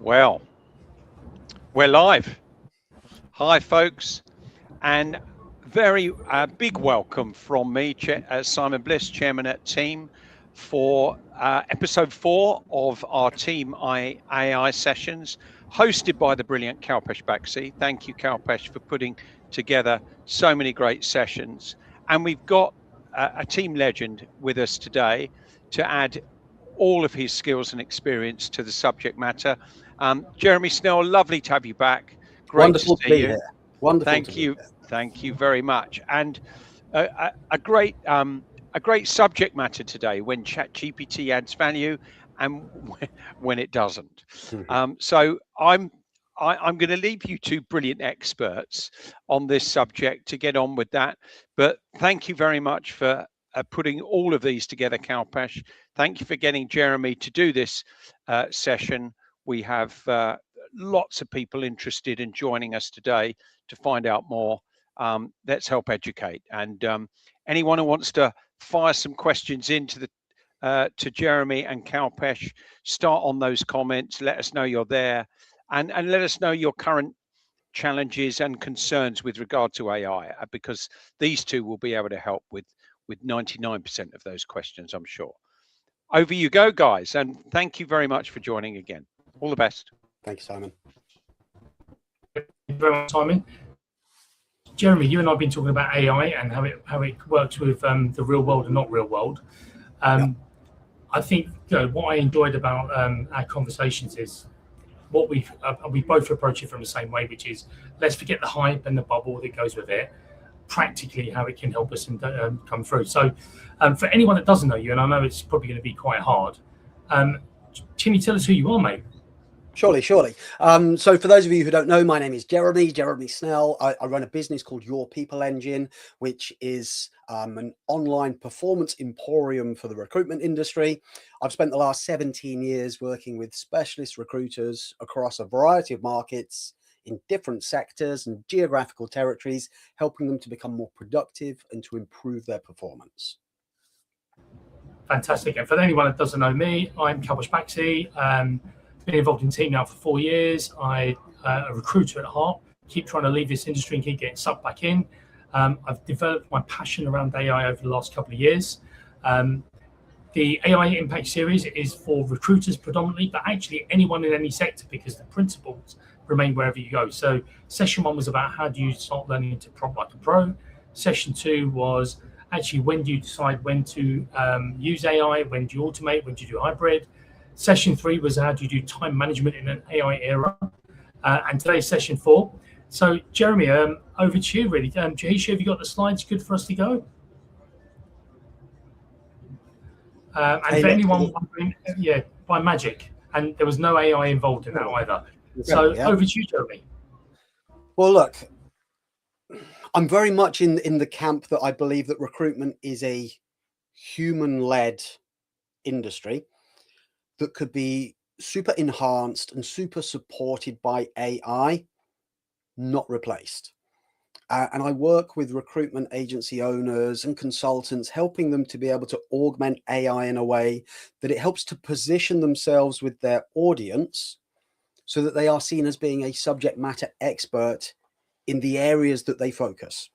Well, we're live. Hi, folks, and very big welcome from me, Simon Bliss, Chairman at Team, for episode 4 of our Team AI sessions, hosted by the brilliant Kalpesh Baxi. Thank you, Kalpesh, for putting together so many great sessions. And we've got a team legend with us today to add all of his skills and experience to the subject matter. Jeremy Snell, lovely to have you back. Great Wonderful to see you. Here. Wonderful. Thank you. Thank you very much. And a great subject matter today, when ChatGPT adds value and when it doesn't. So I'm going to leave you two brilliant experts on this subject to get on with that. But thank you very much for putting all of these together, Kalpesh. Thank you for getting Jeremy to do this session. We have lots of people interested in joining us today to find out more. Let's help educate. And anyone who wants to fire some questions into the to Jeremy and Kalpesh, start on those comments. Let us know you're there, and let us know your current challenges and concerns with regard to AI, because these two will be able to help with 99% of those questions, I'm sure. Over you go, guys, and thank you very much for joining again. All the best. Thank you, Simon. Thank you very much, Simon. Jeremy, you and I have been talking about AI and how it works with the real world and not real world. I think what I enjoyed about our conversations is what we both approach it from the same way, which is let's forget the hype and the bubble that goes with it. Practically, how it can help us and come through. So, for anyone that doesn't know you, and I know it's probably going to be quite hard, can you tell us who you are, mate? Surely. So for those of you who don't know, my name is Jeremy Snell. I run a business called Your People Engine, which is an online performance emporium for the recruitment industry. I've spent the last 17 years working with specialist recruiters across a variety of markets in different sectors and geographical territories, helping them to become more productive and to improve their performance. Fantastic. And for anyone that doesn't know me, I'm Kalpesh Baxi. Been involved in Team now for 4 years. I'm a recruiter at heart. Keep trying to leave this industry and keep getting sucked back in. I've developed my passion around AI over the last couple of years. The AI Impact Series is for recruiters predominantly, but actually anyone in any sector, because the principles remain wherever you go. So session 1 was about how do you start learning to prompt like a pro. Session 2 was actually when do you decide when to use AI, when do you automate, when do you do hybrid. Session 3 was how do you do time management in an AI era. And today's session 4. So Jeremy, over to you really. Jahisha, have you got the slides good for us to go? And for anyone wondering, by magic. And there was no AI involved in that either. So over to you, Jeremy. Well, look, I'm very much in the camp that I believe that recruitment is a human-led industry that could be super enhanced and super supported by AI, not replaced. And I work with recruitment agency owners and consultants, helping them to be able to augment AI in a way that it helps to position themselves with their audience so that they are seen as being a subject matter expert in the areas that they focus,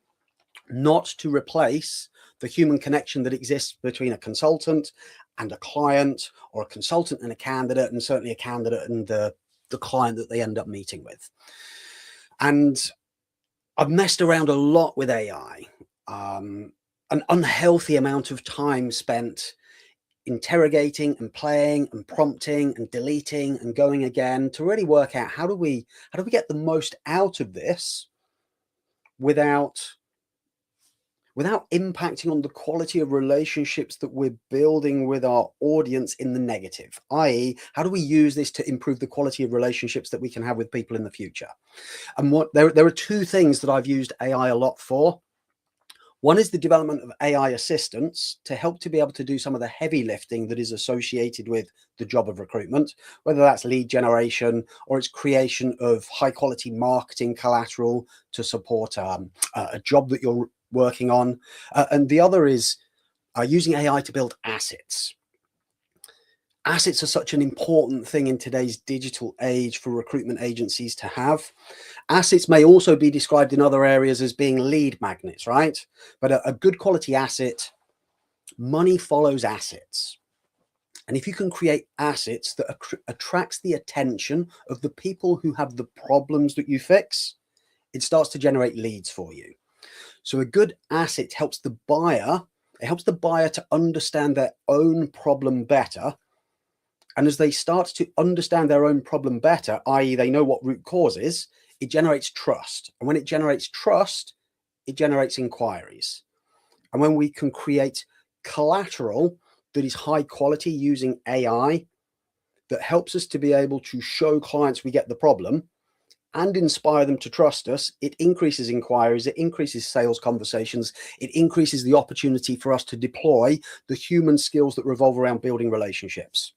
not to replace the human connection that exists between a consultant and a client, or a consultant and a candidate, and certainly a candidate and the client that they end up meeting with. And I've messed around a lot with AI, an unhealthy amount of time spent interrogating and playing and prompting and deleting and going again to really work out how do we get the most out of this without impacting on the quality of relationships that we're building with our audience in the negative, i.e., how do we use this to improve the quality of relationships that we can have with people in the future? And there are two things that I've used AI a lot for. One is the development of AI assistants to help to be able to do some of the heavy lifting that is associated with the job of recruitment, whether that's lead generation or it's creation of high quality marketing collateral to support a job that you're working on. And the other is using AI to build assets. Assets are such an important thing in today's digital age for recruitment agencies to have. Assets may also be described in other areas as being lead magnets, right? But a good quality asset, money follows assets. And if you can create assets that attracts the attention of the people who have the problems that you fix, it starts to generate leads for you. So a good asset helps the buyer, to understand their own problem better. And as they start to understand their own problem better, i.e. they know what root cause is, it generates trust. And when it generates trust, it generates inquiries. And when we can create collateral that is high quality using AI, that helps us to be able to show clients we get the problem and inspire them to trust us, it increases inquiries, it increases sales conversations, it increases the opportunity for us to deploy the human skills that revolve around building relationships.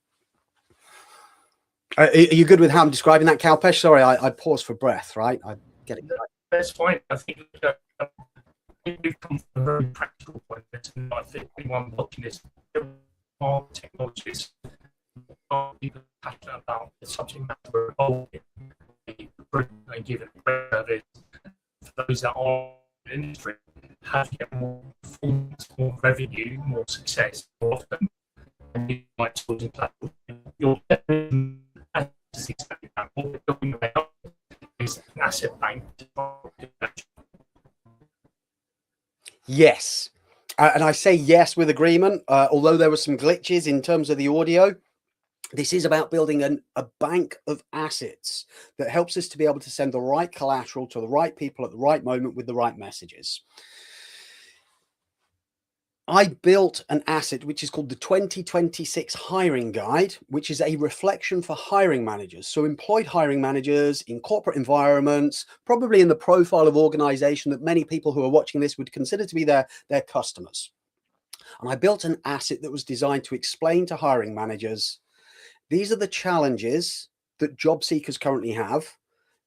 Are you good with how I'm describing that, Kalpesh? Sorry, I paused for breath, right? I get it. That's fine. I think we've come from a very practical point of view. I think anyone watching this are technologists, are people passionate about the subject matter we're involved in, and given service for those that are in the industry, how to get more performance, more revenue, more success more often. And you like tools and platforms. Your what we're talking about is an asset bank. Yes. And I say yes with agreement, although there were some glitches in terms of the audio. This is about building a bank of assets that helps us to be able to send the right collateral to the right people at the right moment with the right messages. I built an asset which is called the 2026 Hiring Guide, which is a reflection for hiring managers. So employed hiring managers in corporate environments, probably in the profile of organization that many people who are watching this would consider to be their customers. And I built an asset that was designed to explain to hiring managers, these are the challenges that job seekers currently have.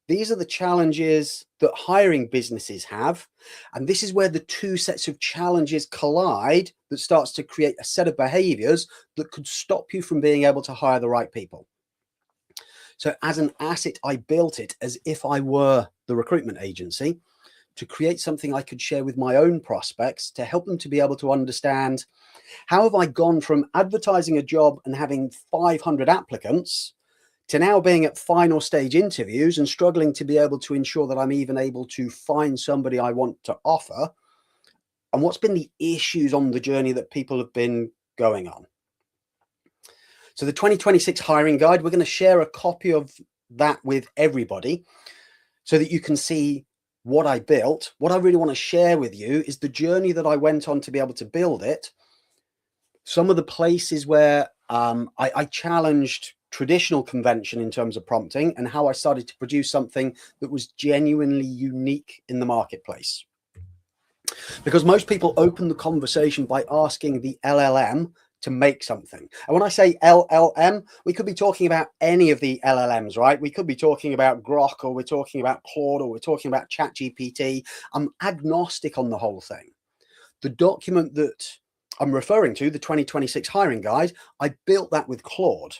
These are the challenges that hiring businesses have. And this is where the two sets of challenges collide that starts to create a set of behaviors that could stop you from being able to hire the right people. So as an asset, I built it as if I were the recruitment agency to create something I could share with my own prospects to help them to be able to understand, how have I gone from advertising a job and having 500 applicants to now being at final stage interviews and struggling to be able to ensure that I'm even able to find somebody I want to offer, and what's been the issues on the journey that people have been going on. So the 2026 Hiring Guide, we're going to share a copy of that with everybody so that you can see what I built. What I really want to share with you is the journey that I went on to be able to build it. Some of the places where I challenged traditional convention in terms of prompting, and how I started to produce something that was genuinely unique in the marketplace. Because most people open the conversation by asking the LLM to make something. And when I say LLM, we could be talking about any of the LLMs, right? We could be talking about Grok, or we're talking about Claude, or we're talking about ChatGPT. I'm agnostic on the whole thing. The document that I'm referring to, the 2026 Hiring Guide, I built that with Claude.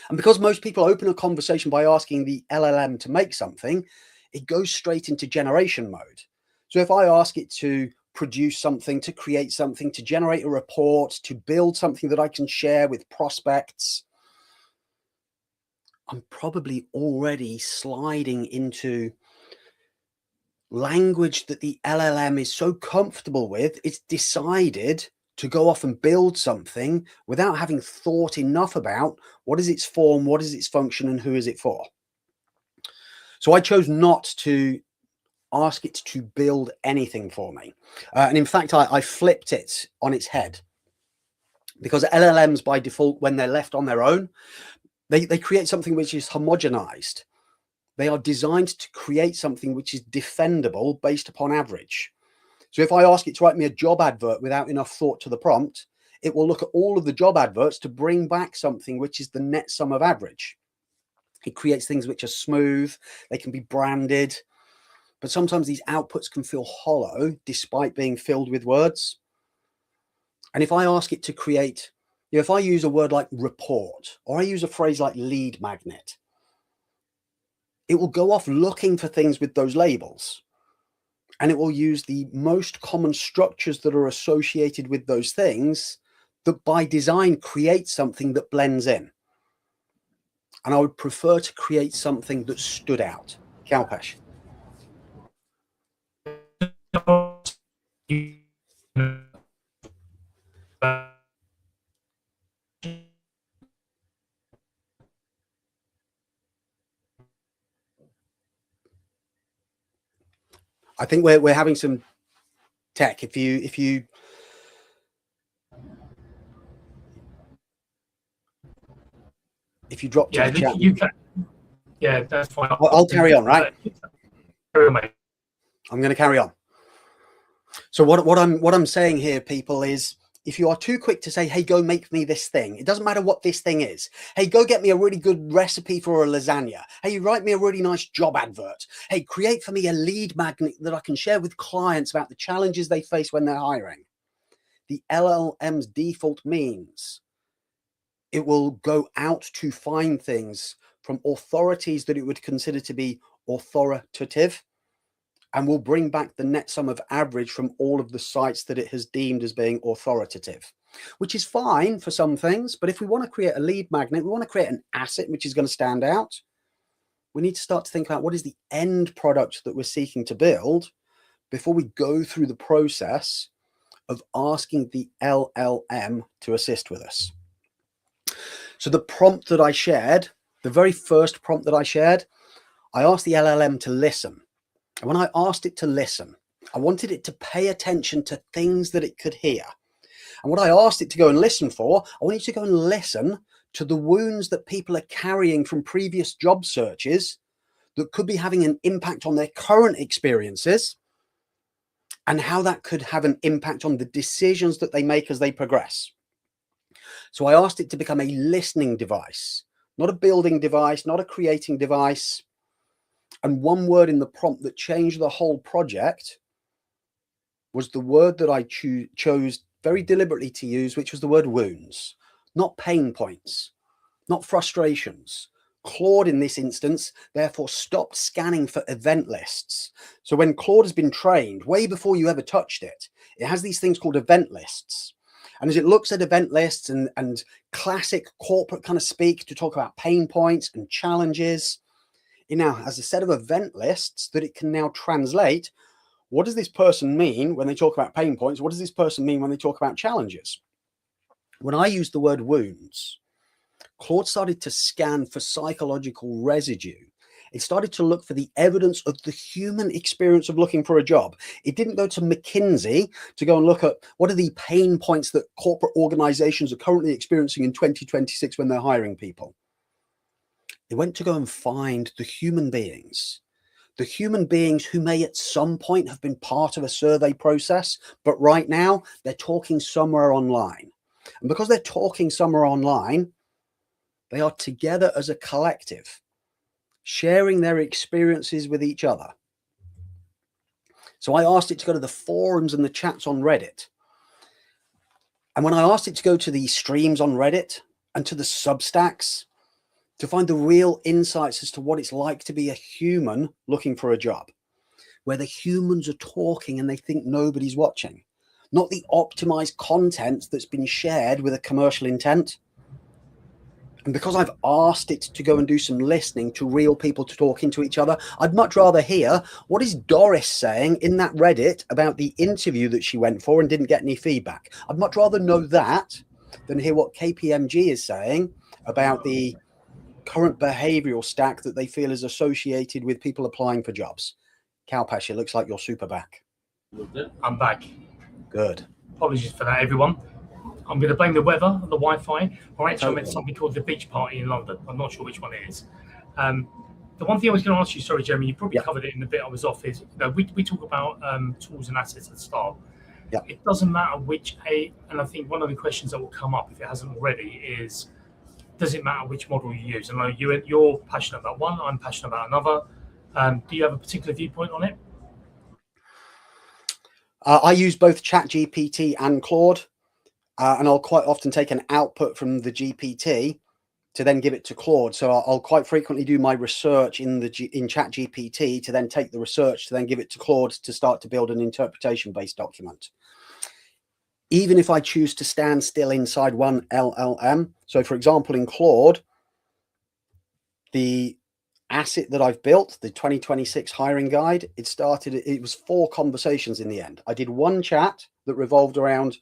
And because most people open a conversation by asking the LLM to make something, it goes straight into generation mode. So if I ask it to produce something, to create something, to generate a report, to build something that I can share with prospects, I'm probably already sliding into language that the LLM is so comfortable with, it's decided to go off and build something without having thought enough about what is its form, what is its function, and who is it for. So I chose not to ask it to build anything for me. And in fact, I flipped it on its head, because LLMs by default, when they're left on their own, they create something which is homogenized. They are designed to create something which is defendable based upon average. So if I ask it to write me a job advert without enough thought to the prompt, it will look at all of the job adverts to bring back something which is the net sum of average. It creates things which are smooth, they can be branded, but sometimes these outputs can feel hollow despite being filled with words. And if I ask it to create if I use a word like report, or I use a phrase like lead magnet, it will go off looking for things with those labels. And it will use the most common structures that are associated with those things that by design create something that blends in. And I would prefer to create something that stood out. Kalpesh. I think we're having some tech. If you drop to the chat, you can. Yeah, that's fine. I'll carry on, right? Carry on, mate. I'm going to carry on. So what I'm saying here, people, is if you are too quick to say, hey, go make me this thing, it doesn't matter what this thing is. Hey, go get me a really good recipe for a lasagna. Hey, write me a really nice job advert. Hey, create for me a lead magnet that I can share with clients about the challenges they face when they're hiring. The LLM's default means it will go out to find things from authorities that it would consider to be authoritative, and will bring back the net sum of average from all of the sites that it has deemed as being authoritative, which is fine for some things. But if we want to create a lead magnet, we want to create an asset which is going to stand out, we need to start to think about what is the end product that we're seeking to build before we go through the process of asking the LLM to assist with us. So the prompt that I shared, the very first prompt that I shared, I asked the LLM to listen. And when I asked it to listen, I wanted it to pay attention to things that it could hear. And what I asked it to go and listen for, I want it to go and listen to the wounds that people are carrying from previous job searches that could be having an impact on their current experiences, and how that could have an impact on the decisions that they make as they progress. So I asked it to become a listening device, not a building device, not a creating device. And one word in the prompt that changed the whole project was the word that I chose very deliberately to use, which was the word wounds, not pain points, not frustrations. Claude in this instance, therefore, stopped scanning for event lists. So when Claude has been trained, way before you ever touched it, it has these things called event lists. And as it looks at event lists and classic corporate kind of speak to talk about pain points and challenges, it now has a set of event lists that it can now translate. What does this person mean when they talk about pain points? What does this person mean when they talk about challenges? When I used the word wounds, Claude started to scan for psychological residue. It started to look for the evidence of the human experience of looking for a job. It didn't go to McKinsey to go and look at what are the pain points that corporate organizations are currently experiencing in 2026 when they're hiring people. It went to go and find the human beings who may at some point have been part of a survey process, but right now they're talking somewhere online. And because they're talking somewhere online, they are together as a collective, sharing their experiences with each other. So I asked it to go to the forums and the chats on Reddit. And when I asked it to go to the streams on Reddit and to the Substacks, to find the real insights as to what it's like to be a human looking for a job, where the humans are talking and they think nobody's watching, not the optimized content that's been shared with a commercial intent. And because I've asked it to go and do some listening to real people to talk into each other, I'd much rather hear what is Doris saying in that Reddit about the interview that she went for and didn't get any feedback. I'd much rather know that than hear what KPMG is saying about the current behavioral stack that they feel is associated with people applying for jobs. Kalpesh, it looks like you're super back. I'm back. Good. Apologies for that, everyone. I'm going to blame the weather and the Wi-Fi, or actually I meant something called the beach party in London. I'm not sure which one it is. The one thing I was going to ask you, sorry, Jeremy, you probably covered it in the bit I was off, is we talk about tools and assets at the start. Yeah. It doesn't matter which, and I think one of the questions that will come up, if it hasn't already, is does it matter which model you use? And you're passionate about one, I'm passionate about another. Do you have a particular viewpoint on it? I use both ChatGPT and Claude. and I'll quite often take an output from the GPT to then give it to Claude. So I'll quite frequently do my research in ChatGPT to then take the research to then give it to Claude to start to build an interpretation-based document. Even if I choose to stand still inside one LLM, so for example, in Claude, the asset that I've built, the 2026 hiring guide, it was 4 conversations in the end. I did one chat that revolved around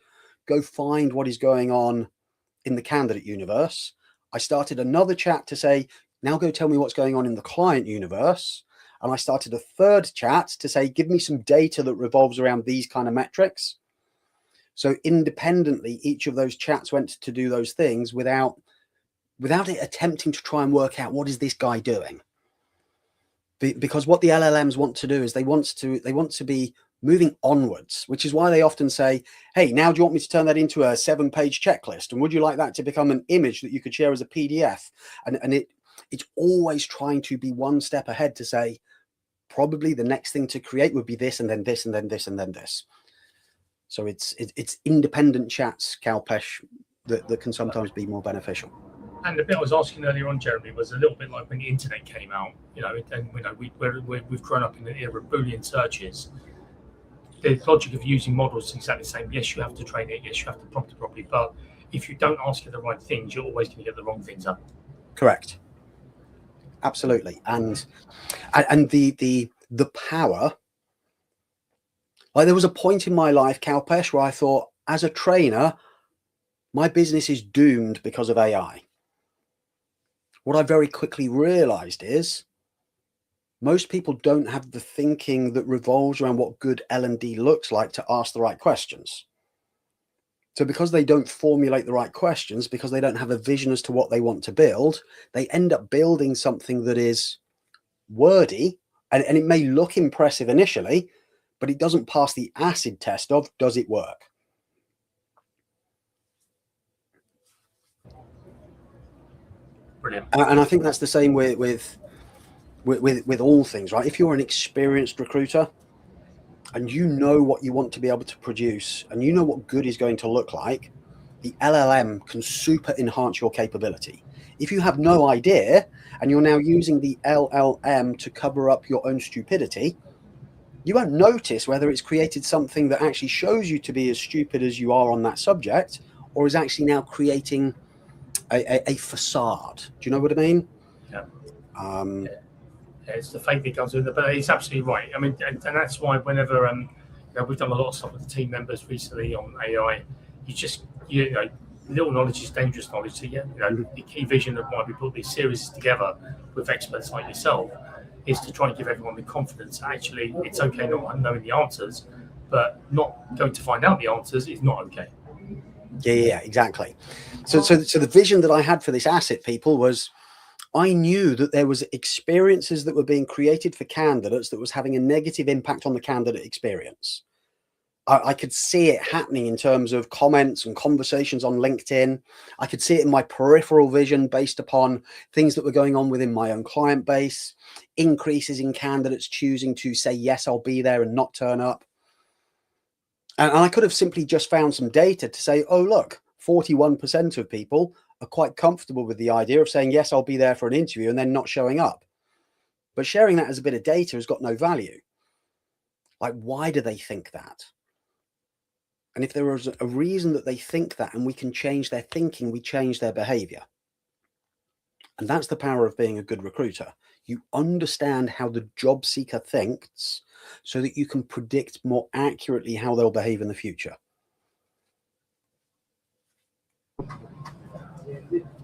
go find what is going on in the candidate universe. I started another chat to say, now go tell me what's going on in the client universe. And I started a third chat to say, give me some data that revolves around these kind of metrics. So independently, each of those chats went to do those things without it attempting to try and work out what is this guy doing. Because what the LLMs want to do is they want to be moving onwards, which is why they often say, hey, now do you want me to turn that into a 7-page checklist? And would you like that to become an image that you could share as a PDF? And it's always trying to be one step ahead to say, probably the next thing to create would be this, and then this, and then this, and then this. So it's independent chats, Kalpesh, that can sometimes be more beneficial. And the bit I was asking earlier on, Jeremy, was a little bit like when the internet came out, and we've grown up in the era of Boolean searches. The logic of using models is exactly the same. Yes, you have to train it. Yes, you have to prompt it properly. But if you don't ask it the right things, you're always going to get the wrong things up. Correct. Absolutely. And the power. Like there was a point in my life, Kalpesh, where I thought, as a trainer, my business is doomed because of AI. What I very quickly realized is most people don't have the thinking that revolves around what good L&D looks like to ask the right questions. So because they don't formulate the right questions, because they don't have a vision as to what they want to build, they end up building something that is wordy, and it may look impressive initially, but it doesn't pass the acid test of, does it work? Brilliant. And I think that's the same with all things, right? If you're an experienced recruiter and you know what you want to be able to produce and you know what good is going to look like, the LLM can super enhance your capability. If you have no idea and you're now using the LLM to cover up your own stupidity, you won't notice whether it's created something that actually shows you to be as stupid as you are on that subject, or is actually now creating a facade. Do you know what I mean? Yeah. Yeah. It's the fake that comes with it, but it's absolutely right. I mean, and that's why whenever we've done a lot of stuff with the team members recently on AI. Little knowledge is dangerous knowledge. So the key vision of why we put these series together with experts like yourself is to try and give everyone the confidence. Actually, it's okay not knowing the answers, but not going to find out the answers is not okay. Yeah, exactly. So the vision that I had for this asset, people, was I knew that there was experiences that were being created for candidates that was having a negative impact on the candidate experience. I could see it happening in terms of comments and conversations on LinkedIn. I could see it in my peripheral vision based upon things that were going on within my own client base, increases in candidates choosing to say, yes, I'll be there and not turn up. And I could have simply just found some data to say, oh, look, 41% of people are quite comfortable with the idea of saying, yes, I'll be there for an interview and then not showing up. But sharing that as a bit of data has got no value. Like, why do they think that? And if there is a reason that they think that and we can change their thinking, we change their behavior. And that's the power of being a good recruiter. You understand how the job seeker thinks so that you can predict more accurately how they'll behave in the future.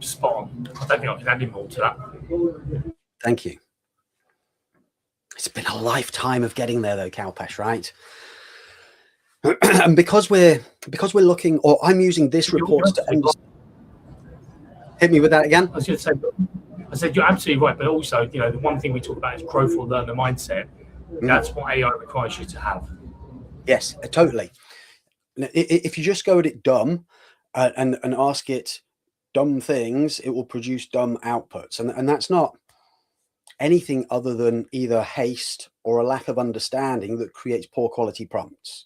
Spot on. I don't think I can add any more to that. Thank you. It's been a lifetime of getting there though, Kalpesh, right? And because we're looking, or I'm using this report to understand. Hit me with that again. I was going to say, I said you're absolutely right, but also, the one thing we talk about is growth or learner mindset. That's what AI requires you to have. Yes, totally. If you just go at it dumb and ask it dumb things, it will produce dumb outputs, and that's not anything other than either haste or a lack of understanding that creates poor quality prompts.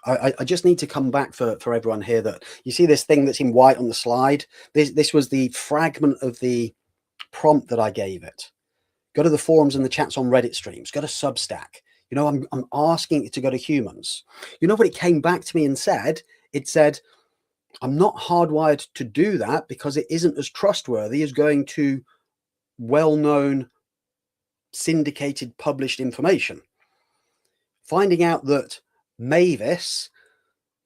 I just need to come back for everyone here that you see this thing that's in white on the slide. This was the fragment of the prompt that I gave it. Go to the forums and the chats on Reddit streams, go to Substack. You know, I'm asking it to go to humans. You know what it came back to me and said? It said, I'm not hardwired to do that because it isn't as trustworthy as going to well-known syndicated published information. Finding out that Mavis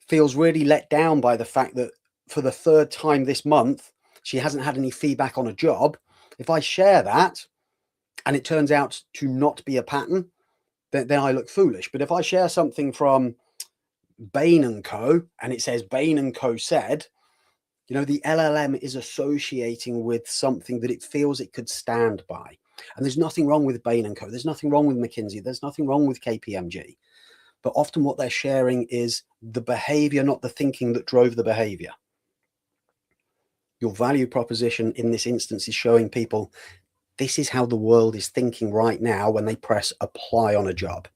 feels really let down by the fact that for the third time this month, she hasn't had any feedback on a job. If I share that and it turns out to not be a pattern, then I look foolish. But if I share something from Bain & Co. and it says Bain & Co. said, you know, the LLM is associating with something that it feels it could stand by. And there's nothing wrong with Bain & Co. There's nothing wrong with McKinsey. There's nothing wrong with KPMG. But often what they're sharing is the behavior, not the thinking that drove the behavior. Your value proposition in this instance is showing people this is how the world is thinking right now when they press apply on a job.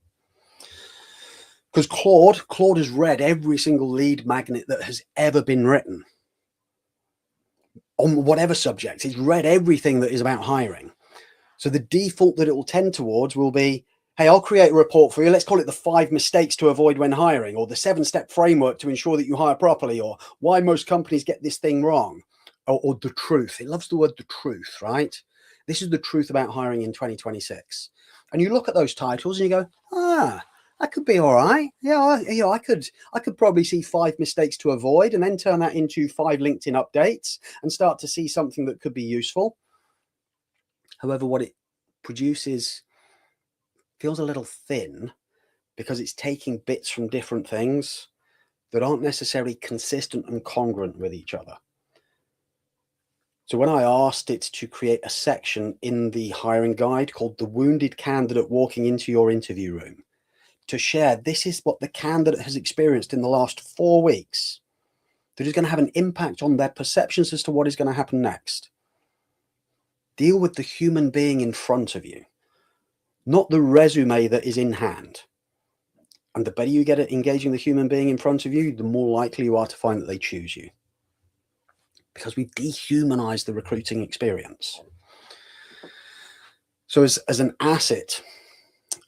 Because Claude has read every single lead magnet that has ever been written on whatever subject. He's read everything that is about hiring. So the default that it will tend towards will be, hey, I'll create a report for you. Let's call it the 5 mistakes to avoid when hiring, or the 7-step framework to ensure that you hire properly, or why most companies get this thing wrong, or the truth. It loves the word the truth, right? This is the truth about hiring in 2026. And you look at those titles and you go, that could be all right. Yeah, you know, I could probably see 5 mistakes to avoid and then turn that into 5 LinkedIn updates and start to see something that could be useful. However, what it produces feels a little thin because it's taking bits from different things that aren't necessarily consistent and congruent with each other. So when I asked it to create a section in the hiring guide called the wounded candidate walking into your interview room, to share, this is what the candidate has experienced in the last 4 weeks that is going to have an impact on their perceptions as to what is going to happen next. Deal with the human being in front of you, not the resume that is in hand. And the better you get at engaging the human being in front of you, the more likely you are to find that they choose you. Because we've dehumanized the recruiting experience. So as an asset,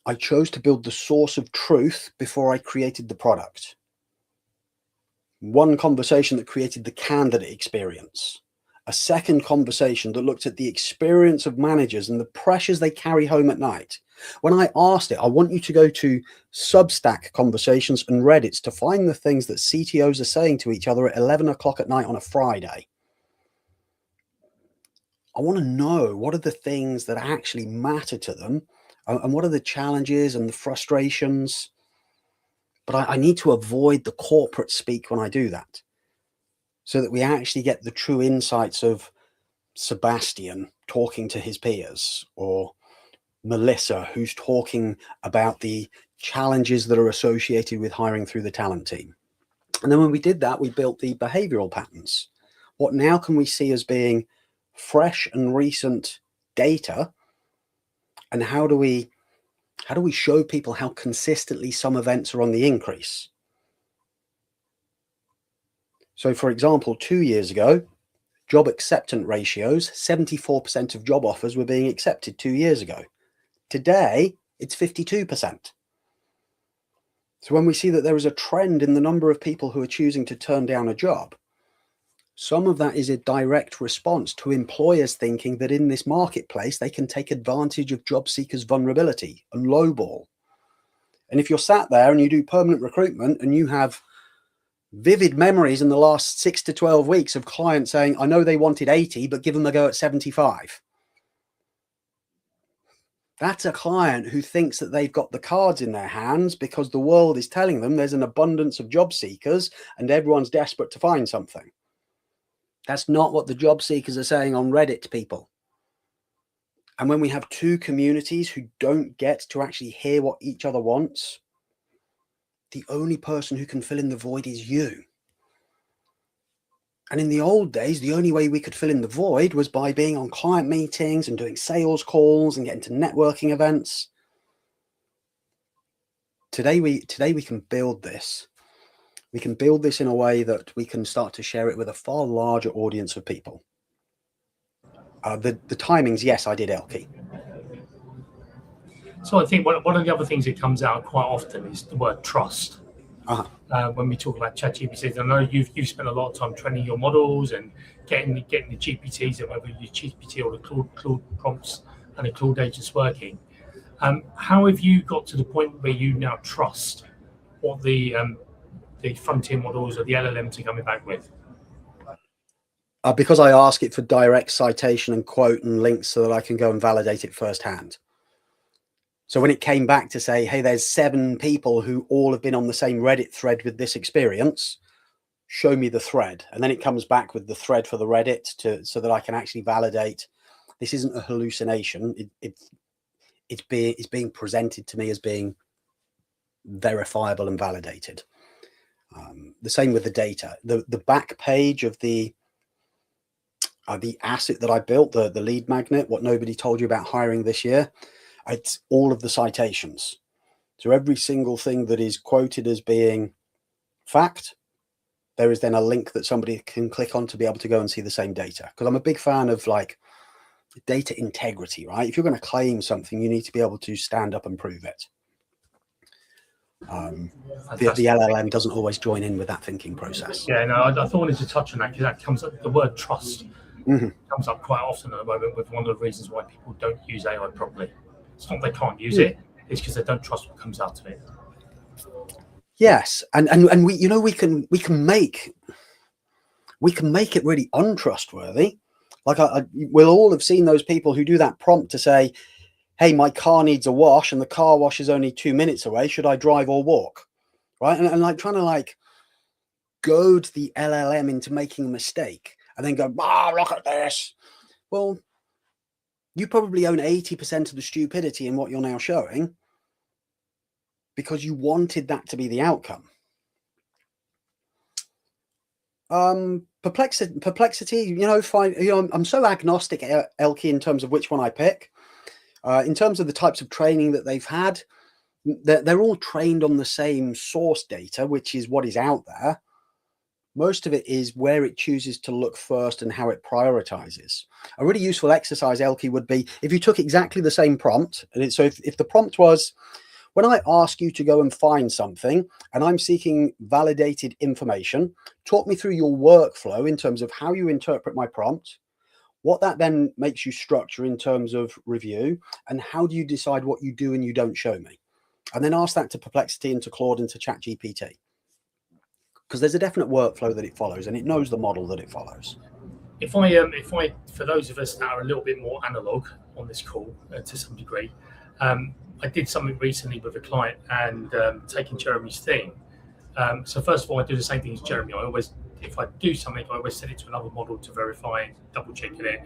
I chose to build the source of truth before I created the product. One conversation that created the candidate experience. A second conversation that looked at the experience of managers and the pressures they carry home at night. When I asked it, I want you to go to Substack conversations and Reddits to find the things that CTOs are saying to each other at 11 o'clock at night on a Friday. I want to know what are the things that actually matter to them and what are the challenges and the frustrations. But I need to avoid the corporate speak when I do that, so that we actually get the true insights of Sebastian talking to his peers, or Melissa who's talking about the challenges that are associated with hiring through the talent team. And then when we did that, we built the behavioral patterns. What now can we see as being fresh and recent data, and how do we show people how consistently some events are on the increase? So for example, 2 years ago, job acceptance ratios, 74% of job offers were being accepted 2 years ago. Today, it's 52%. So when we see that there is a trend in the number of people who are choosing to turn down a job, some of that is a direct response to employers thinking that in this marketplace, they can take advantage of job seekers' vulnerability and lowball. And if you're sat there and you do permanent recruitment and you have vivid memories in the last 6 to 12 weeks of clients saying, I know they wanted 80, but give them a go at 75. That's a client who thinks that they've got the cards in their hands because the world is telling them there's an abundance of job seekers and everyone's desperate to find something. That's not what the job seekers are saying on Reddit, people. And when we have 2 communities who don't get to actually hear what each other wants, the only person who can fill in the void is you. And in the old days, the only way we could fill in the void was by being on client meetings and doing sales calls and getting to networking events. Today we can build this We can build this in a way that we can start to share it with a far larger audience of people. The timings, yes, I did Elkie. So I think one of the other things that comes out quite often is the word trust. When we talk about ChatGPT, I know you've spent a lot of time training your models and getting the GPTs, and whether you GPT or the Claude prompts and the Claude agents working. How have you got to the point where you now trust what the frontier models or the LLMs are coming back with? Because I ask it for direct citation and quote and links so that I can go and validate it firsthand. So when it came back to say, hey, there's 7 people who all have been on the same Reddit thread with this experience, show me the thread. And then it comes back with the thread for the Reddit so that I can actually validate this isn't a hallucination. It's being presented to me as being verifiable and validated. The same with the data. The back page of the asset that I built, the lead magnet, what nobody told you about hiring this year, it's all of the citations. So every single thing that is quoted as being fact, there is then a link that somebody can click on to be able to go and see the same data. Because I'm a big fan of like data integrity, right? If you're going to claim something, you need to be able to stand up and prove it. The LLM doesn't always join in with that thinking process. Yeah, no, I thought I wanted to touch on that because that comes up, the word trust comes up quite often at the moment with one of the reasons why people don't use AI properly. It's not they can't use it, it's because they don't trust what comes out of it. Yes, and we, you know, we can make it really untrustworthy. Like we'll all have seen those people who do that prompt to say, hey, my car needs a wash and the car wash is only 2 minutes away. Should I drive or walk? Right. And like trying to like goad the LLM into making a mistake and then go, oh, look at this. Well, you probably own 80% of the stupidity in what you're now showing because you wanted that to be the outcome. Perplexity, you know, fine. You know, I'm so agnostic, Elkie, in terms of which one I pick. In terms of the types of training that they've had, they're all trained on the same source data, which is what is out there. Most of it is where it chooses to look first and how it prioritizes. A really useful exercise, Elkie, would be if you took exactly the same prompt. And so if the prompt was, when I ask you to go and find something and I'm seeking validated information, talk me through your workflow in terms of how you interpret my prompt, what that then makes you structure in terms of review, and how do you decide what you do and you don't show me? And then ask that to Perplexity and to Claude and to ChatGPT. Because there's a definite workflow that it follows and it knows the model that it follows. If I, for those of us that are a little bit more analog on this call to some degree, I did something recently with a client and taking Jeremy's thing. So first of all, I do the same thing as Jeremy. If I do something, I always send it to another model to verify and double check it.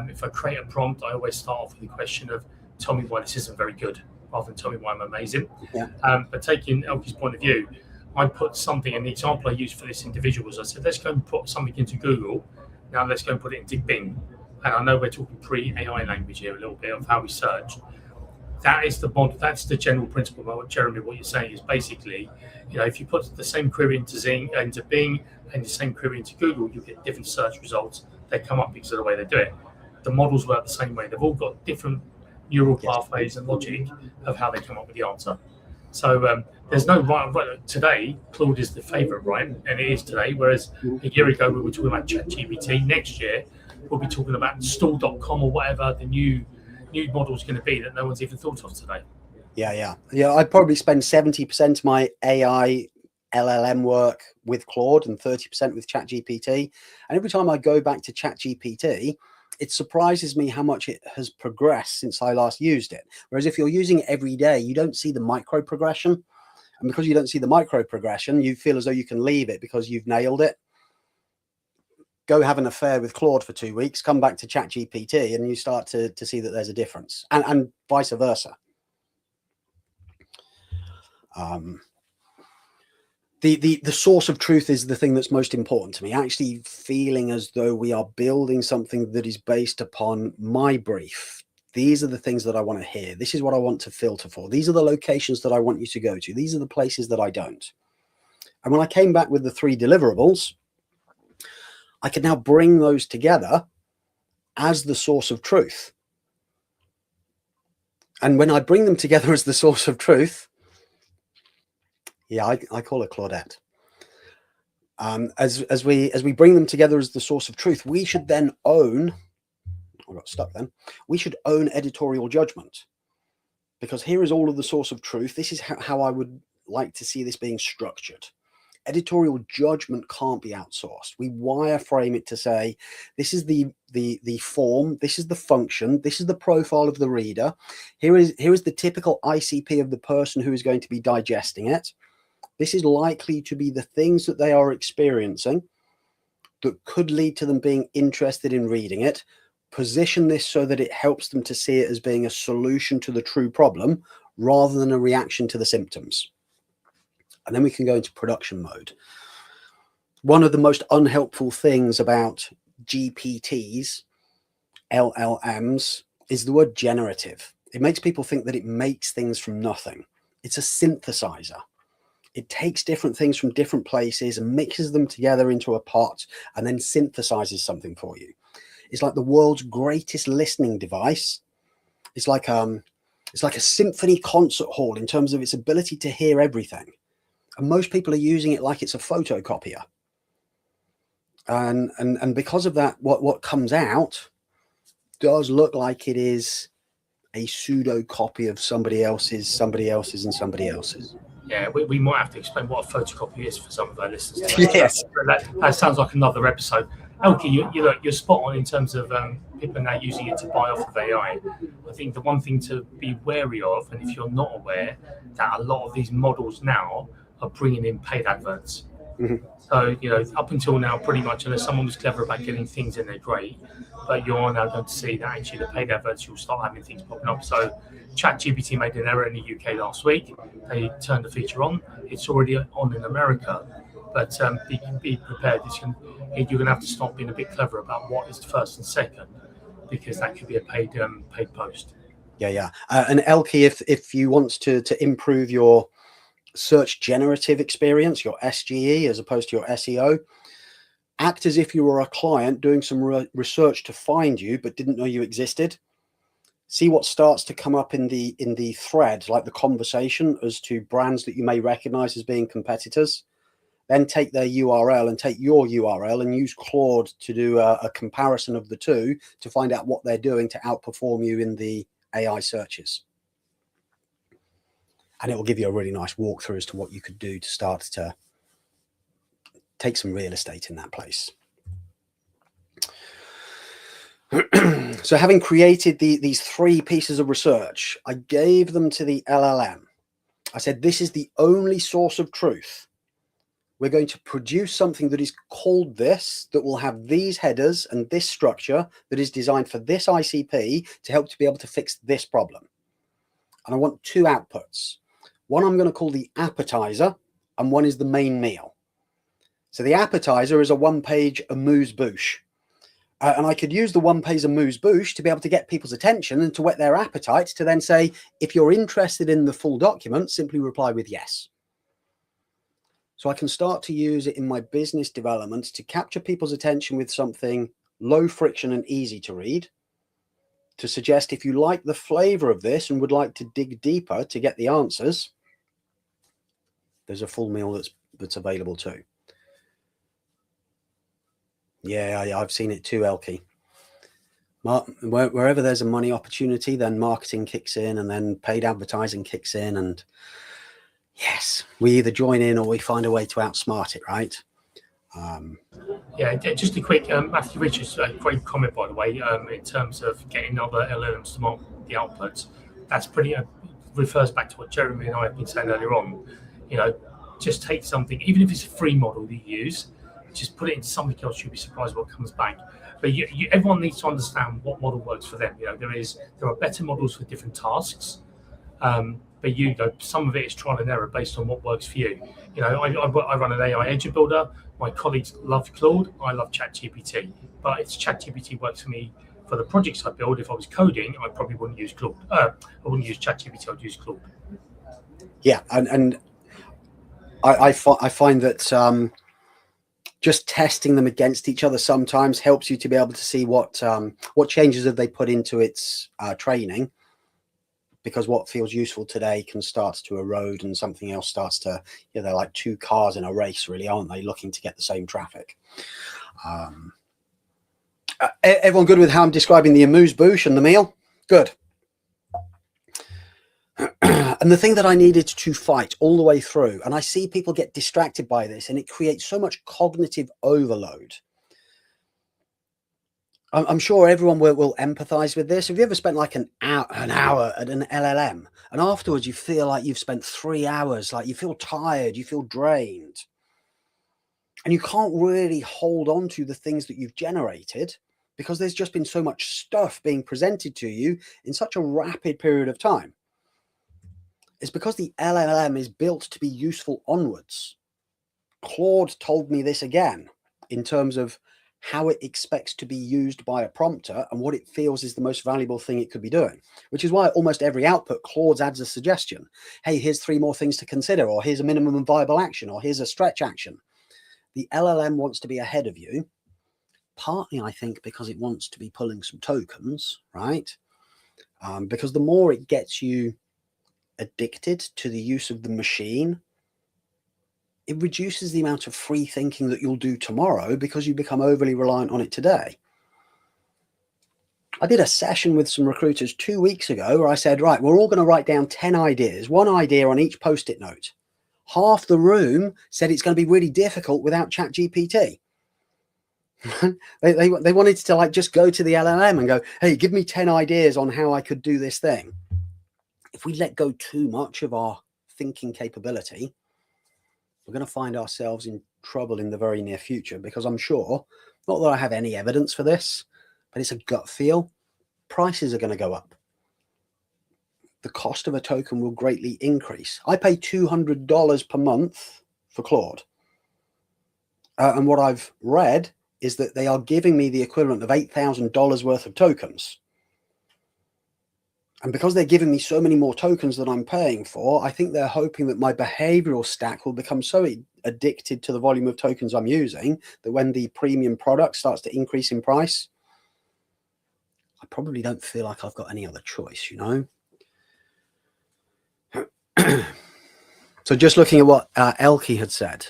If I create a prompt, I always start off with the question of, tell me why this isn't very good, rather than tell me why I'm amazing. Yeah. But taking Elkie's point of view, I put something, and the example I used for this individual was I said, let's go and put something into Google. Now let's go and put it into Bing. And I know we're talking pre-AI language here a little bit of how we search. That is the model. That's the general principle about what Jeremy, what you're saying is basically, you know, if you put the same query into Bing and the same query into Google, you get different search results. They come up because of the way they do it. The models work the same way. They've all got different neural pathways and logic of how they come up with the answer. So there's no right. Today, Claude is the favorite, right? And it is today. Whereas a year ago, we were talking about ChatGPT. Next year, we'll be talking about stool.com or whatever the new model is going to be that no one's even thought of today. Yeah. I'd probably spend 70% of my AI LLM work with Claude and 30% with ChatGPT. And every time I go back to ChatGPT, it surprises me how much it has progressed since I last used it. Whereas if you're using it every day, you don't see the micro progression. And because you don't see the micro progression, you feel as though you can leave it because you've nailed it. Go have an affair with Claude for 2 weeks, come back to ChatGPT, and you start to see that there's a difference, and vice versa. The source of truth is the thing that's most important to me. Actually feeling as though we are building something that is based upon my brief. These are the things that I want to hear. This is what I want to filter for. These are the locations that I want you to go to. These are the places that I don't. And when I came back with the 3 deliverables, I could now bring those together as the source of truth. And when I bring them together as the source of truth, yeah, I call it Claudette. As we bring them together as the source of truth, we should then own, I got stuck then, we should own editorial judgment. Because here is all of the source of truth. This is how I would like to see this being structured. Editorial judgment can't be outsourced. We wireframe it to say, this is the form, this is the function, this is the profile of the reader. Here is the typical ICP of the person who is going to be digesting it. This is likely to be the things that they are experiencing that could lead to them being interested in reading it. Position this so that it helps them to see it as being a solution to the true problem rather than a reaction to the symptoms. And then we can go into production mode. One of the most unhelpful things about GPTs, LLMs, is the word generative. It makes people think that it makes things from nothing. It's a synthesizer. It takes different things from different places and mixes them together into a pot and then synthesizes something for you. It's like the world's greatest listening device. It's like a symphony concert hall in terms of its ability to hear everything. And most people are using it like it's a photocopier. And because of that, what comes out does look like it is a pseudo copy of somebody else's. Yeah, we might have to explain what a photocopy is for some of our listeners. Yes. That sounds like another episode. Elke, you're spot on in terms of people now using it to buy off of AI. I think the one thing to be wary of, and if you're not aware, that a lot of these models now are bringing in paid adverts. Mm-hmm. So, up until now, pretty much, unless someone was clever about getting things in, they're great. But you're now going to see that actually the paid adverts, you'll start having things popping up. So ChatGPT made an error in the UK last week. They turned the feature on. It's already on in America. But be prepared. You're going to have to start being a bit clever about what is first and second, because that could be a paid post. Yeah. And Elke, if you want to improve your search generative experience, your SGE, as opposed to your SEO, act as if you were a client doing some research to find you but didn't know you existed. See what starts to come up in the thread, like the conversation, as to brands that you may recognize as being competitors. Then take their URL and take your URL and use Claude to do a comparison of the two to find out what they're doing to outperform you in the AI searches. And it will give you a really nice walkthrough as to what you could do to start to take some real estate in that place. So having created these 3 pieces of research, I gave them to the LLM. I said, this is the only source of truth. We're going to produce something that is called this, that will have these headers and this structure that is designed for this ICP to help to be able to fix this problem. And I want 2 outputs. One I'm going to call the appetizer, and one is the main meal. So the appetizer is a 1-page amuse-bouche. And I could use the 1-page amuse-bouche to be able to get people's attention and to whet their appetite, to then say, if you're interested in the full document, simply reply with yes. So I can start to use it in my business development to capture people's attention with something low friction and easy to read, to suggest if you like the flavor of this and would like to dig deeper to get the answers, there's a full meal that's available too. Yeah, I've seen it too, Elke. Wherever there's a money opportunity, then marketing kicks in, and then paid advertising kicks in, and yes, we either join in or we find a way to outsmart it, right? Yeah, just a quick Matthew Richards, great comment, by the way, in terms of getting other LLMs to mark the outputs. That's pretty, refers back to what Jeremy and I have been saying earlier on. Just take something, even if it's a free model that you use, just put it into something else, you'll be surprised what comes back. But everyone needs to understand what model works for them. There are better models for different tasks. But some of it is trial and error based on what works for you. I run an AI agent builder. My colleagues love Claude. I love ChatGPT. But it's ChatGPT works for me for the projects I build. If I was coding, I probably wouldn't use Claude. I wouldn't use ChatGPT. I'd use Claude. Yeah, and I find that just testing them against each other sometimes helps you to be able to see what changes have they put into its training, because what feels useful today can start to erode and something else starts to, you know, they're like two cars in a race, really, aren't they, looking to get the same traffic. Everyone good with how I'm describing the amuse-bouche and the meal? Good. And the thing that I needed to fight all the way through, and I see people get distracted by this, and it creates so much cognitive overload. I'm sure everyone will empathize with this. Have you ever spent like an hour at an LLM, and afterwards you feel like you've spent 3 hours, like you feel tired, you feel drained, and you can't really hold on to the things that you've generated because there's just been so much stuff being presented to you in such a rapid period of time? It's because the LLM is built to be useful onwards. Claude told me this again in terms of how it expects to be used by a prompter and what it feels is the most valuable thing it could be doing, which is why almost every output, Claude adds a suggestion. Hey, here's 3 more things to consider, or here's a minimum viable action, or here's a stretch action. The LLM wants to be ahead of you, partly, I think, because it wants to be pulling some tokens, right? Because the more it gets you addicted to the use of the machine, it reduces the amount of free thinking that you'll do tomorrow because you become overly reliant on it today. I did a session with some recruiters 2 weeks ago where I said, right, we're all going to write down 10 ideas, 1 idea on each post-it note. Half the room said it's going to be really difficult without ChatGPT. they wanted to like just go to the LLM and go, hey, give me 10 ideas on how I could do this thing. If we let go too much of our thinking capability, we're going to find ourselves in trouble in the very near future, because I'm sure, not that I have any evidence for this, but it's a gut feel, prices are going to go up. The cost of a token will greatly increase. I pay $200 per month for Claude. And what I've read is that they are giving me the equivalent of $8,000 worth of tokens. And because they're giving me so many more tokens than I'm paying for, I think they're hoping that my behavioral stack will become so addicted to the volume of tokens I'm using that when the premium product starts to increase in price, I probably don't feel like I've got any other choice, you know? So just looking at what Elke had said,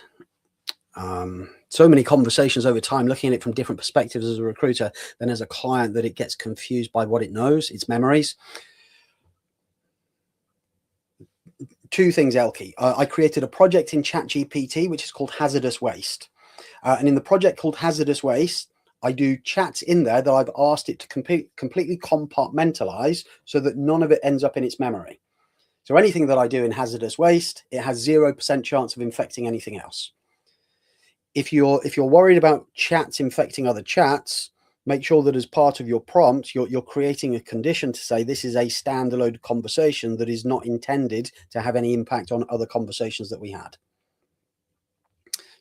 so many conversations over time, looking at it from different perspectives as a recruiter, then as a client, that it gets confused by what it knows, its memories. 2 things, Elke. I created a project in ChatGPT, which is called Hazardous Waste. And in the project called Hazardous Waste, I do chats in there that I've asked it to completely compartmentalize so that none of it ends up in its memory. So anything that I do in Hazardous Waste, it has 0% chance of infecting anything else. If you're worried about chats infecting other chats, make sure that as part of your prompt, you're creating a condition to say this is a standalone conversation that is not intended to have any impact on other conversations that we had.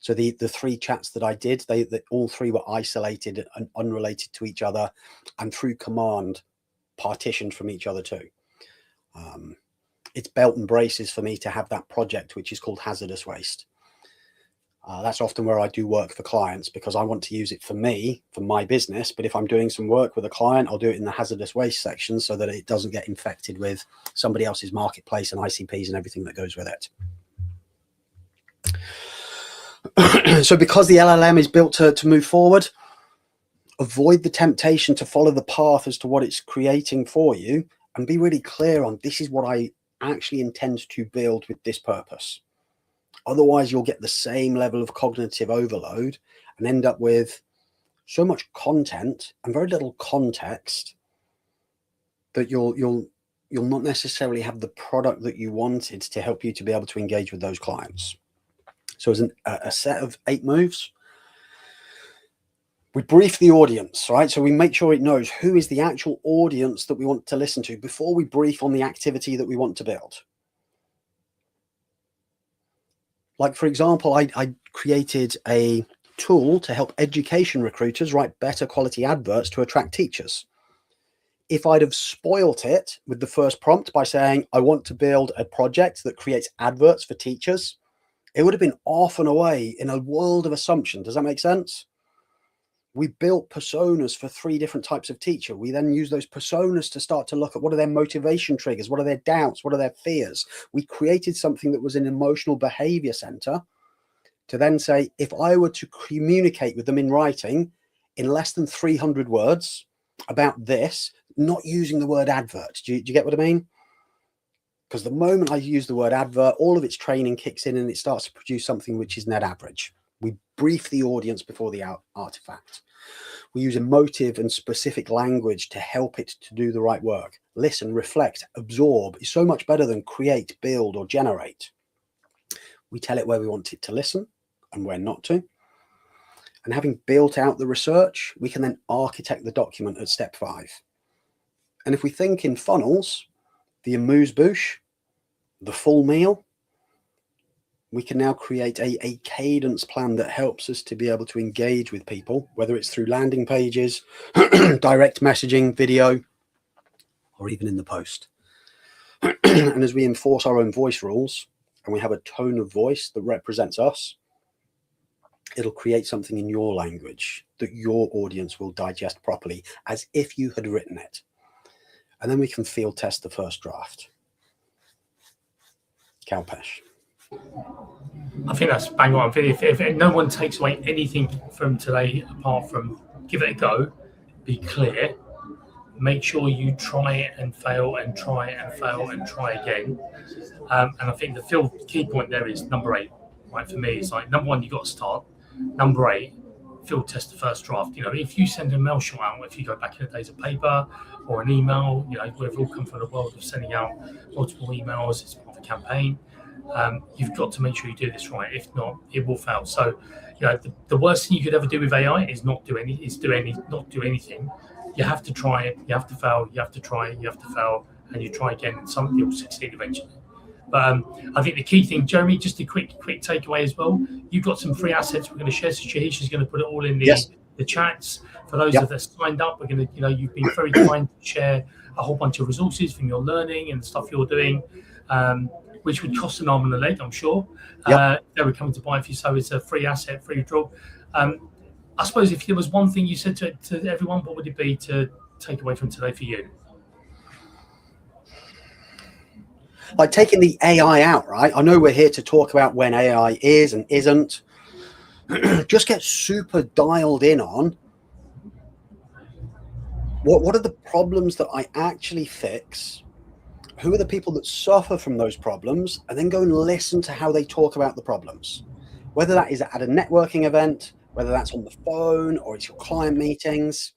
So the 3 chats that I did, they all 3 were isolated and unrelated to each other, and through command partitioned from each other too. It's belt and braces for me to have that project, which is called Hazardous Waste. That's often where I do work for clients, because I want to use it for me, for my business. But if I'm doing some work with a client, I'll do it in the hazardous waste section so that it doesn't get infected with somebody else's marketplace and ICPs and everything that goes with it. So because the LLM is built to move forward, avoid the temptation to follow the path as to what it's creating for you, and be really clear on, this is what I actually intend to build with this purpose. Otherwise, you'll get the same level of cognitive overload and end up with so much content and very little context that you'll not necessarily have the product that you wanted to help you to be able to engage with those clients. So as a set of 8 moves, we brief the audience, right? So we make sure it knows who is the actual audience that we want to listen to before we brief on the activity that we want to build. Like, for example, I created a tool to help education recruiters write better quality adverts to attract teachers. If I'd have spoilt it with the first prompt by saying, I want to build a project that creates adverts for teachers, It would have been off and away in a world of assumption. Does that make sense? We built personas for 3 different types of teacher. We then use those personas to start to look at what are their motivation triggers, what are their doubts, what are their fears. We created something that was an emotional behavior center to then say, if I were to communicate with them in writing in less than 300 words about this, not using the word advert. Do you get what I mean? Because the moment I use the word advert, all of its training kicks in and it starts to produce something which is net average. We brief the audience before the artifact. We use emotive and specific language to help it to do the right work. Listen, reflect, absorb is so much better than create, build, or generate. We tell it where we want it to listen and where not to. And having built out the research, we can then architect the document at step 5. And if we think in funnels, the amuse-bouche, the full meal, we can now create a cadence plan that helps us to be able to engage with people, whether it's through landing pages, direct messaging, video, or even in the post. And as we enforce our own voice rules and we have a tone of voice that represents us, it'll create something in your language that your audience will digest properly as if you had written it. And then we can field test the first draft. Kalpesh. I think that's bang on. If no one takes away anything from today apart from give it a go, be clear, make sure you try it and fail and try it and fail and try again. And I think the key point there is number 8. Right, for me, it's like number 1, you got to start. Number 8, field test the first draft. You know, if you send a mail shot out, if you go back in the days of paper or an email, you know, we've all come from the world of sending out multiple emails. It's part of a campaign. You've got to make sure you do this right. If not, it will fail. So, you know, the worst thing you could ever do with AI is not do anything. You have to try it. You have to fail. You have to try it. You have to fail, and you try again. And some you'll succeed eventually. But I think the key thing, Jeremy, just a quick takeaway as well. You've got some free assets we're going to share. So Shahish is going to put it all in the chats. For those that are signed up, we're going to, you know, you've been very kind to share a whole bunch of resources from your learning and stuff you're doing, which would cost an arm and a leg, I'm sure. They were coming to buy for you, so it's a free asset, free draw. I suppose if there was one thing you said to everyone, what would it be to take away from today for you? Like taking the AI out, right? I know we're here to talk about when AI is and isn't. Just get super dialed in on what are the problems that I actually fix? Who are the people that suffer from those problems? And then go and listen to how they talk about the problems. Whether that is at a networking event, whether that's on the phone or it's your client meetings.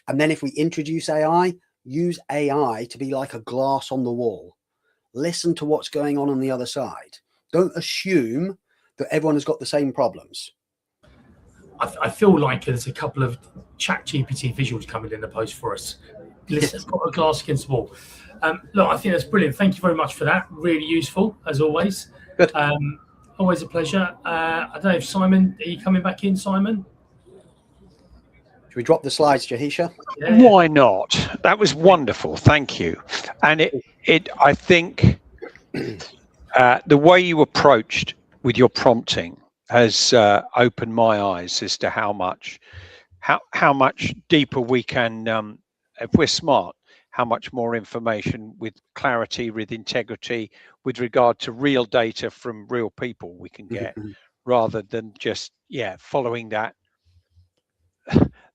And then if we introduce AI, use AI to be like a glass on the wall. Listen to what's going on the other side. Don't assume that everyone has got the same problems. I feel like there's a couple of ChatGPT visuals coming in the post for us. Listen, put a glass against the wall. Look, I think that's brilliant. Thank you very much for that. Really useful, as always. Good. Always a pleasure. I don't know if Simon, are you coming back in, Simon? Should we drop the slides, Jahisha? Yeah. Why not? That was wonderful. Thank you. And I think the way you approached with your prompting has opened my eyes as to how much deeper we can, if we're smart, how much more information with clarity, with integrity, with regard to real data from real people we can get, rather than just following that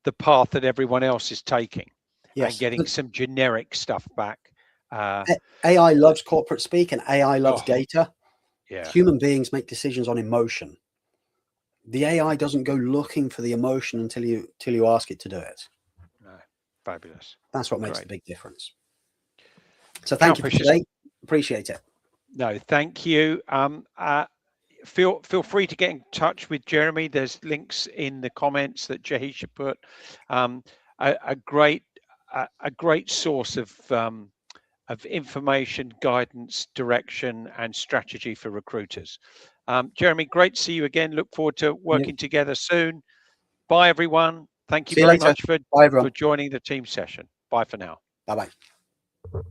the path that everyone else is taking, and getting some generic stuff back. AI loves corporate speak and AI loves data. Yeah. Human beings make decisions on emotion. The AI doesn't go looking for the emotion until you ask it to do it. No. Fabulous. That's what makes the big difference. So thank you for today. Appreciate it. No, thank you. Feel free to get in touch with Jeremy. There's links in the comments that Jahisha put. A great source of information, guidance, direction, and strategy for recruiters. Jeremy, great to see you again. Look forward to working together soon. Bye, everyone. Thank you very much for joining the team session. Bye for now. Bye-bye.